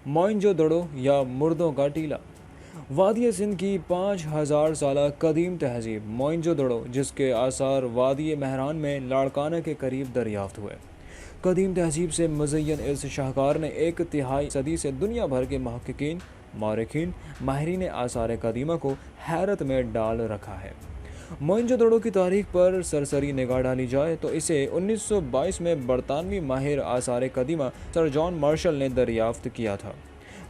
मोइंजोदड़ो या मुर्दों का टीला। वादी सिंध की 5000 साल कदीम तहजीब मोइंजोदड़ो, जिसके आसार वादी महरान में लाड़काना के करीब दरियाफ्त हुए। कदीम तहजीब से मुज़य्यन इस शाहकार ने एक तिहाई सदी से दुनिया भर के महक्कीकीन, मौरखीन, माहिरीन आसार कदीमा को हैरत में डाल रखा है। मोइंजोदड़ो की तारीख पर सरसरी निगाह डाली जाए तो इसे 1922 में बरतानवी माहिर आसार कदीमा सर जॉन मार्शल ने दरियाफ्त किया था।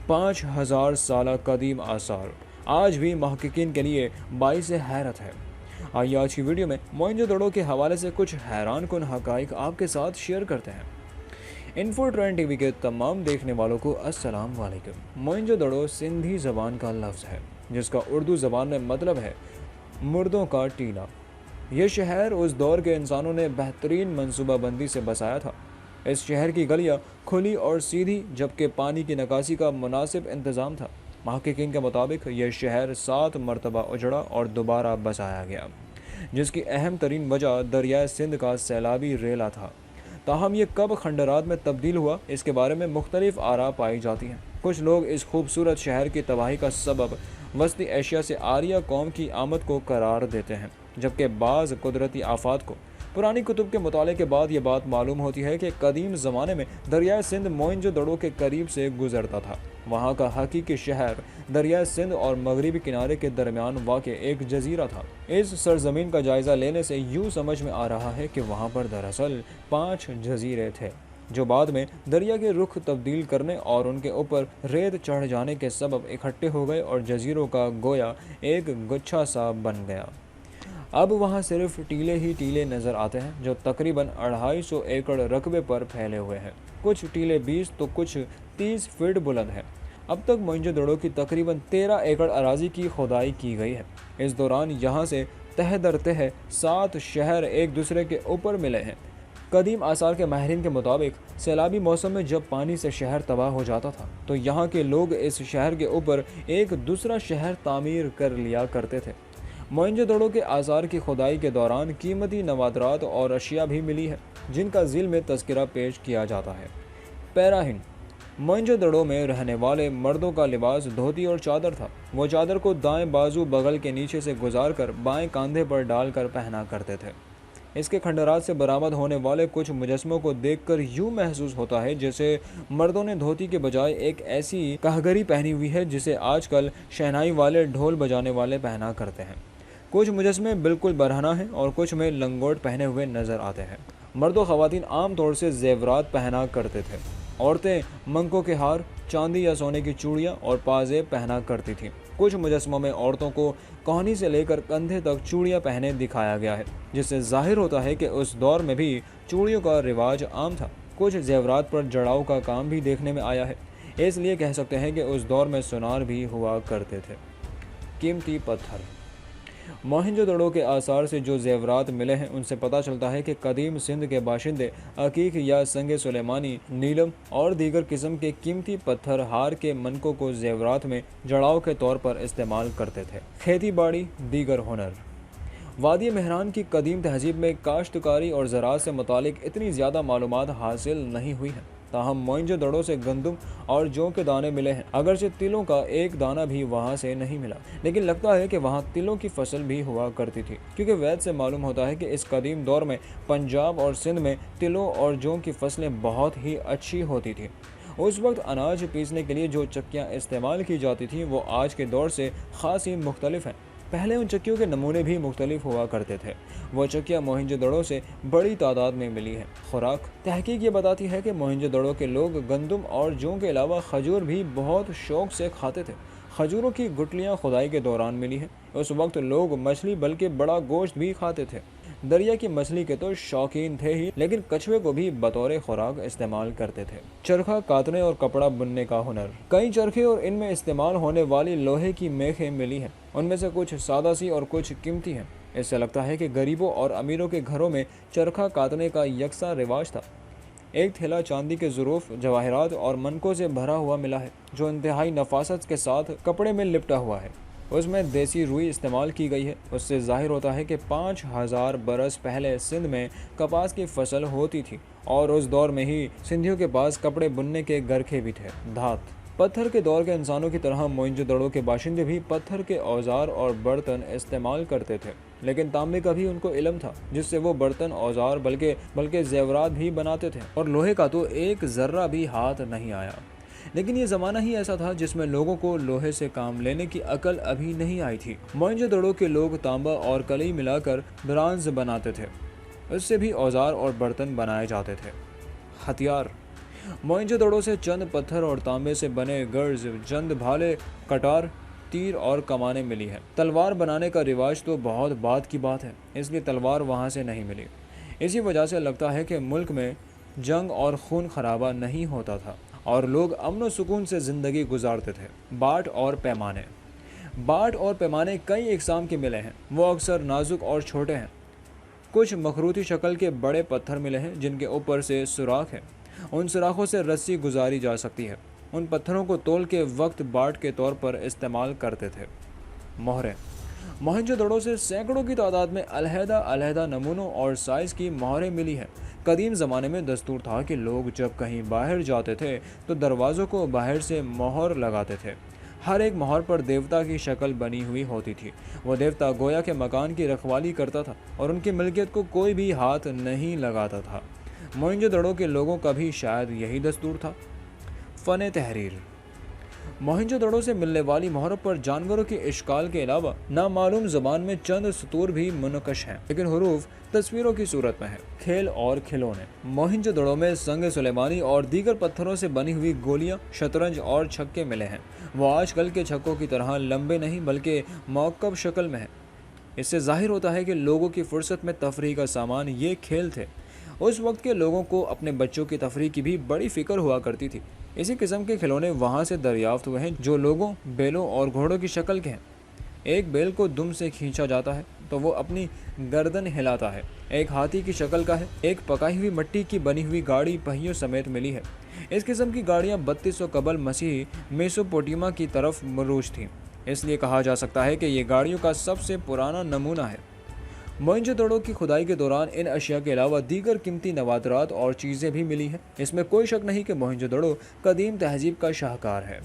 5000 साल कदीम आसार आज भी महक्कीकीन के लिए बाइस हैरत है। आइए आज की वीडियो में मोइंजोदड़ो के हवाले से कुछ हैरान कुन हक़ाइक़ आपके साथ शेयर करते हैं। इन्फो ट्रेंड टीवी के तमाम देखने वालों को अस्सलाम वालेकुम। मोइंजोदड़ो सिंधी ज़बान का लफ्ज़ है जिसका उर्दू ज़बान में मतलब है मुर्दों का टीला। यह शहर उस दौर के इंसानों ने बेहतरीन मनसूबाबंदी से बसाया था। इस शहर की गलियाँ खुली और सीधी, जबकि पानी की निकासी का मुनासिब इंतज़ाम था। महक्कीकीन के मुताबिक यह शहर 7 मरतबा उजड़ा और दोबारा बसाया गया, जिसकी अहम तरीन वजह दरियाए सिंध का सैलाबी रेला था। ताहम ये कब खंडरात में तब्दील हुआ, इसके बारे में मुख्तलिफ आरा पाई जाती हैं। कुछ लोग इस खूबसूरत शहर की तबाही का सबब वस्ती एशिया से आर्या कौम की आमद को करार देते हैं, जबकि बाज़ कुदरती आफात को। पुरानी कुतुब के मुताले के बाद ये बात मालूम होती है कि कदीम ज़माने में दरियाए सिंध मोइंजोदड़ो के करीब से गुजरता था। वहाँ का हकीकी शहर दरियाए सिंध और मगरबी किनारे के दरमियान वाक़े एक जजीरा था। इस सरजमीन का जायज़ा लेने से यूँ समझ में आ रहा है कि वहाँ पर दरअसल 5 जजीरे थे, जो बाद में दरिया के रुख तब्दील करने और उनके ऊपर रेत चढ़ जाने के सबब इकट्ठे हो गए और जजीरों का गोया एक गुच्छा सा बन गया। अब वहाँ सिर्फ टीले ही टीले नज़र आते हैं, जो तकरीबन 250 एकड़ रकबे पर फैले हुए हैं। कुछ टीले 20 तो कुछ 30 फीट बुलंद हैं। अब तक मोइंजोदड़ो की तकरीबन 13 एकड़ अराजी की खुदाई की गई है। इस दौरान यहाँ से तह दर तह 7 शहर एक दूसरे के ऊपर मिले हैं। कदीम आसार के माहिरीन के मुताबिक सैलाबी मौसम में जब पानी से शहर तबाह हो जाता था तो यहाँ के लोग इस शहर के ऊपर एक दूसरा शहर तामीर कर लिया करते थे। मोइंजोदड़ो के आसार की खुदाई के दौरान कीमती नवादरात और अशिया भी मिली है, जिनका ज़िल में तज़किरा पेश किया जाता है। पैराहिन मोइंजोदड़ो में रहने वाले मर्दों का लिबास धोती और चादर था। वो चादर को दाएं बाजू बगल के नीचे से गुजार कर बाएं कंधे पर डालकर पहना करते थे। इसके खंडरात से बरामद होने वाले कुछ मुजस्मों को देखकर यूँ महसूस होता है जैसे मर्दों ने धोती के बजाय एक ऐसी कहगरी पहनी हुई है जिसे आजकल शहनाई वाले ढोल बजाने वाले पहना करते हैं। कुछ मुजस्मे बिल्कुल बरहना हैं और कुछ में लंगोट पहने हुए नज़र आते हैं। मर्द व ख़वातीन आम तौर से ज़ेवरात पहना करते थे। औरतें मंकों के हार, चांदी या सोने की चूड़ियाँ और पाजेब पहना करती थीं। कुछ मुजस्मों में औरतों को कोहनी से लेकर कंधे तक चूड़ियाँ पहने दिखाया गया है, जिससे जाहिर होता है कि उस दौर में भी चूड़ियों का रिवाज आम था। कुछ ज़ेवरात पर जड़ाऊ का काम भी देखने में आया है, इसलिए कह सकते हैं कि उस दौर में सुनार भी हुआ करते थे। कीमती पत्थर मोइंजोदड़ो के आसार से जो ज़ेवरात मिले हैं उनसे पता चलता है कि कदीम सिंध के बाशिंदे अकीक या संगे सुलेमानी, नीलम और दीगर किस्म के कीमती पत्थर हार के मनकों को ज़ेवरात में जड़ाव के तौर पर इस्तेमाल करते थे। खेती बाड़ी दीगर हुनर वादी महरान की कदीम तहजीब में काश्तकारी और ज़राअत से मुतालिक इतनी ज़्यादा मालूमात हासिल नहीं हुई हैं। ताहम मोइंजोदड़ो से गंदम और जौ के दाने मिले हैं, अगरचे तिलों का एक दाना भी वहाँ से नहीं मिला, लेकिन लगता है कि वहाँ तिलों की फसल भी हुआ करती थी, क्योंकि वैद से मालूम होता है कि इस कदीम दौर में पंजाब और सिंध में तिलों और जौ की फसलें बहुत ही अच्छी होती थीं। उस वक्त अनाज पीसने के लिए जो चक्कियाँ इस्तेमाल की जाती थीं वो आज के दौर से ख़ासी मुख्तलिफ हैं। पहले उन चक्कियों के नमूने भी मुख्तलिफ हुआ करते थे। वो चक्कियाँ मोइंजोदड़ो से बड़ी तादाद में मिली हैं। खुराक तहकीक ये बताती है कि मोइंजोदड़ो के लोग गंदम और जौ के अलावा खजूर भी बहुत शौक से खाते थे। खजूरों की गुठलियाँ खुदाई के दौरान मिली हैं। उस वक्त लोग मछली बल्कि बड़ा गोश्त भी खाते थे। दरिया की मछली के तो शौकीन थे ही, लेकिन कछुए को भी बतौर खुराक इस्तेमाल करते थे। चरखा कातने और कपड़ा बुनने का हुनर कई चरखे और इनमें इस्तेमाल होने वाली लोहे की मेखें मिली हैं। उनमें से कुछ सादा सी और कुछ कीमती हैं। इससे लगता है कि गरीबों और अमीरों के घरों में चरखा कातने का यकसा रिवाज था। एक थैला चांदी के ज़रूफ, जवाहरात और मनकों से भरा हुआ मिला है, जो इंतहाई नफासत के साथ कपड़े में लिपटा हुआ है। उसमें देसी रुई इस्तेमाल की गई है। उससे जाहिर होता है कि 5000 बरस पहले सिंध में कपास की फसल होती थी और उस दौर में ही सिंधियों के पास कपड़े बुनने के गरखे भी थे। धात पत्थर के दौर के इंसानों की तरह मोइंजोदड़ो के बाशिंदे भी पत्थर के औजार और बर्तन इस्तेमाल करते थे, लेकिन तांबे का भी उनको इल्म था, जिससे वो बर्तन औजार बल्कि जेवरात भी बनाते थे, और लोहे का तो एक जर्रा भी हाथ नहीं आया। लेकिन ये ज़माना ही ऐसा था जिसमें लोगों को लोहे से काम लेने की अकल अभी नहीं आई थी। मोइंजोदड़ो के लोग तांबा और कलई मिलाकर ब्रांज बनाते थे, इससे भी औजार और बर्तन बनाए जाते थे। हथियार। मोइंजोदड़ो से चंद पत्थर और तांबे से बने गर्ज, चंद भाले, कटार, तीर और कमानें मिली हैं। तलवार बनाने का रिवाज तो बहुत बाद की बात है, इसलिए तलवार वहाँ से नहीं मिली। इसी वजह से लगता है कि मुल्क में जंग और खून खराबा नहीं होता था और लोग अमन व सुकून से ज़िंदगी गुजारते थे। बाट और पैमाने। बाट और पैमाने कई इकसाम के मिले हैं। वो अक्सर नाजुक और छोटे हैं। कुछ मखरूती शक्ल के बड़े पत्थर मिले हैं जिनके ऊपर से सुराख है। उन सुराखों से रस्सी गुजारी जा सकती है। उन पत्थरों को तोल के वक्त बाट के तौर पर इस्तेमाल करते थे। मोहरें। मोहनजोदड़ो से सैकड़ों की तादाद में अलहदा नमूनों और साइज़ की मोहरें मिली हैं। कदीम ज़माने में दस्तूर था कि लोग जब कहीं बाहर जाते थे तो दरवाज़ों को बाहर से मोहर लगाते थे। हर एक मोहर पर देवता की शक्ल बनी हुई होती थी। वो देवता गोया के मकान की रखवाली करता था और उनकी मिल्कियत को कोई भी हाथ नहीं लगाता था। मोहनजोदड़ो के लोगों का भी शायद यही दस्तूर था। फ़न तहरीर। मोहनजोदड़ो से मिलने वाली मोहरों पर जानवरों के इश्काल के अलावा नामालूम ज़बान में चंद सतूर भी मुनकश हैं, लेकिन हरूफ तस्वीरों की सूरत में है। खेल और खिलौने। मोहनजोदड़ो में संग सुलेमानी और दीगर पत्थरों से बनी हुई गोलियां, शतरंज और छक्के मिले हैं। वो आजकल के छक्कों की तरह लंबे नहीं बल्कि मौकब शक्ल में है। इससे जाहिर होता है कि लोगों की फुर्सत में तफरीह का सामान ये खेल थे। उस वक्त के लोगों को अपने बच्चों की तफरीह की भी बड़ी फिक्र हुआ करती थी। इसी किस्म के खिलौने वहाँ से दरियाफ्त हुए हैं जो लोगों, बैलों और घोड़ों की शक्ल के हैं। एक बैल को दुम से खींचा जाता है तो वो अपनी गर्दन हिलाता है। एक हाथी की शक्ल का है। एक पकाई हुई मिट्टी की बनी हुई गाड़ी पहियों समेत मिली है। इस किस्म की गाड़ियाँ 3200 कबल मसीह मेसोपोटामिया की तरफ मरूज थीं। इसलिए कहा जा सकता है कि ये गाड़ियों का सबसे पुराना नमूना है। मोहनजोदड़ो की खुदाई के दौरान इन अशिया के अलावा दीगर कीमती नवादरात और चीज़ें भी मिली हैं। इसमें कोई शक नहीं कि मोहनजोदड़ो कदीम तहजीब का शाहकार है,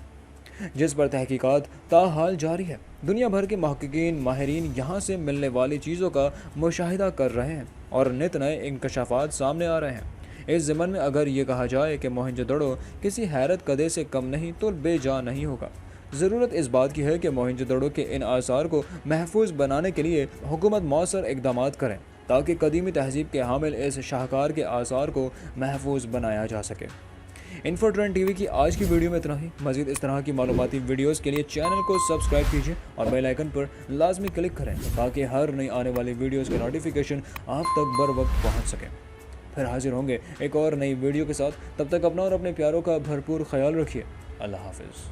जिस पर तहकीकात ताहाल जारी है। दुनिया भर के महक़्क़ीन माहिरीन यहाँ से मिलने वाली चीज़ों का मुशाहिदा कर रहे हैं और नित नए इंकशाफात सामने आ रहे हैं। इस ज़मन में अगर ये कहा जाए कि मोहनजोदड़ो किसी हैरत कदे से कम नहीं तो बेजा नहीं होगा। ज़रूरत इस बात की है कि मोहनजोदड़ो के इन आसार को महफूज बनाने के लिए हुकूमत मौसर इक़दामात करें ताकि कदीमी तहजीब के हामिल इस शाहकार के आसार को महफूज बनाया जा सके। इन्फो ट्रेंड टीवी की आज की वीडियो में इतना ही। मज़ीद इस तरह की मालूमाती वीडियोज़ के लिए चैनल को सब्सक्राइब कीजिए और बेल आइकन पर लाजमी क्लिक करें ताकि हर नई आने वाली वीडियोज़ के नोटिफिकेशन आप तक बर वक्त पहुँच सकें। फिर हाजिर होंगे एक और नई वीडियो के साथ। तब तक अपना और अपने प्यारों का भरपूर ख्याल रखिए। अल्लाह हाफिज़।